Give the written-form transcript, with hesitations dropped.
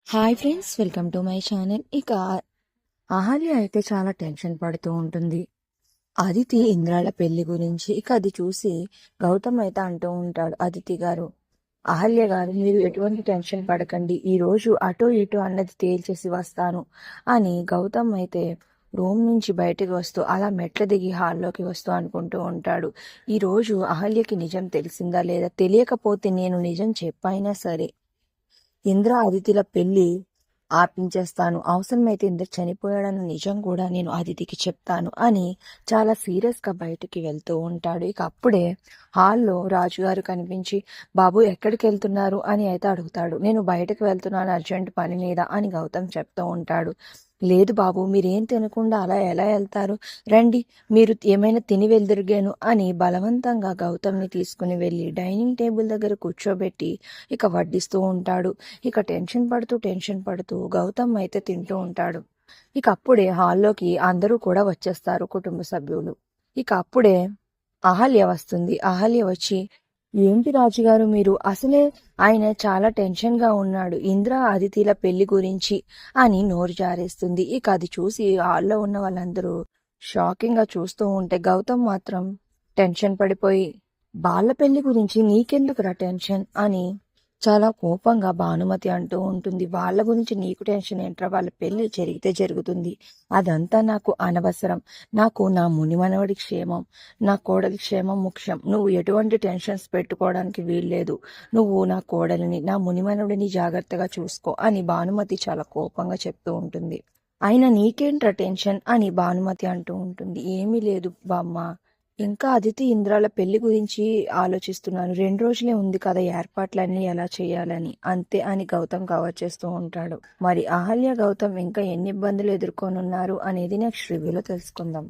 Hi friends, welcome to my channel. ఇక అహల్య అయితే చాలా టెన్షన్ పడుతూ ఉంటుంది అదితి ఇంద్రాల పెళ్లి గురించి. ఇక అది చూసి గౌతమ్ అయితే అంటూ ఉంటాడు, అదితి గారు, అహల్య గారు, మీరు ఎటువంటి టెన్షన్ పడకండి, ఈ రోజు అటో ఇటో అన్నది తేల్చేసి వస్తాను అని గౌతమ్ అయితే రూమ్ నుంచి బయటకు వస్తూ అలా మెట్ల దిగి హాల్లోకి వస్తూ అనుకుంటూ ఉంటాడు. ఈ రోజు అహల్యకి నిజం తెలిసిందా లేదా, తెలియకపోతే నేను నిజం చెప్పైనా సరే ఇంద్ర అదితిల పెళ్లి ఆపించేస్తాను, అవసరమైతే ఇంద్ర చనిపోయాడన్న నిజం కూడా నేను అదితికి చెప్తాను అని చాలా సీరియస్ గా బయటికి వెళ్తూ ఉంటాడు. ఇక అప్పుడే హాల్లో రాజుగారు కనిపించి, బాబు ఎక్కడికి వెళ్తున్నారు అని అయితే అడుగుతాడు. నేను బయటకు వెళ్తున్నాను అర్జెంట్ పని మీద అని గౌతమ్ చెప్తూ ఉంటాడు. లేదు బాబు, మీరేం తినకుండా అలా ఎలా వెళ్తారు, రండి, మీరు ఏమైనా తిని వెళ్దిరిగాను అని బలవంతంగా గౌతమ్ని తీసుకుని వెళ్ళి డైనింగ్ టేబుల్ దగ్గర కూర్చోబెట్టి ఇక వడ్డిస్తూ ఉంటాడు. ఇక టెన్షన్ పడుతూ గౌతమ్ అయితే తింటూ ఉంటాడు. ఇక అప్పుడే హాల్లోకి అందరూ కూడా వచ్చేస్తారు, కుటుంబ సభ్యులు. ఇక అప్పుడే అహల్య వస్తుంది. అహల్య వచ్చి, ఏంటి రాజుగారు, మీరు అసలే ఆయన చాలా టెన్షన్ గా ఉన్నాడు ఇంద్ర అదితిల పెళ్లి గురించి అని నోరు జారేస్తుంది. ఇక అది చూసి హాల్లో ఉన్న వాళ్ళందరూ షాకింగ్ గా చూస్తూ ఉంటే గౌతమ్ మాత్రం టెన్షన్ పడిపోయి, వాళ్ళ పెళ్లి గురించి నీకెందుకురా టెన్షన్ అని చాలా కోపంగా భానుమతి అంటూ ఉంటుంది. వాళ్ళ గురించి నీకు టెన్షన్ ఏంట్రా, వాళ్ళ పెళ్లి జరిగితే జరుగుతుంది, అదంతా నాకు అనవసరం, నాకు నా మునిమనవడి క్షేమం, నా కోడలి క్షేమం ముఖ్యం, నువ్వు ఎటువంటి టెన్షన్స్ పెట్టుకోవడానికి వీల్లేదు, నువ్వు నా కోడలిని నా మునిమనవుడిని జాగ్రత్తగా చూసుకో అని భానుమతి చాలా కోపంగా చెప్తూ ఉంటుంది. అయినా నీకేంట్రా టెన్షన్ అని భానుమతి అంటూ ఉంటుంది. ఏమీ లేదు బామ్మ, ఇంకా అదితి ఇంద్రాల పెళ్లి గురించి ఆలోచిస్తున్నాను, 2 రోజులే ఉంది కదా ఏర్పాట్లన్నీ ఎలా చేయాలని, అంతే అని గౌతమ్ కవర్ చేస్తూ ఉంటాడు. మరి అహల్య గౌతమ్ ఇంకా ఎన్ని ఇబ్బందులు ఎదుర్కొనున్నారు అనేది నెక్స్ట్ రివ్యూలో తెలుసుకుందాం.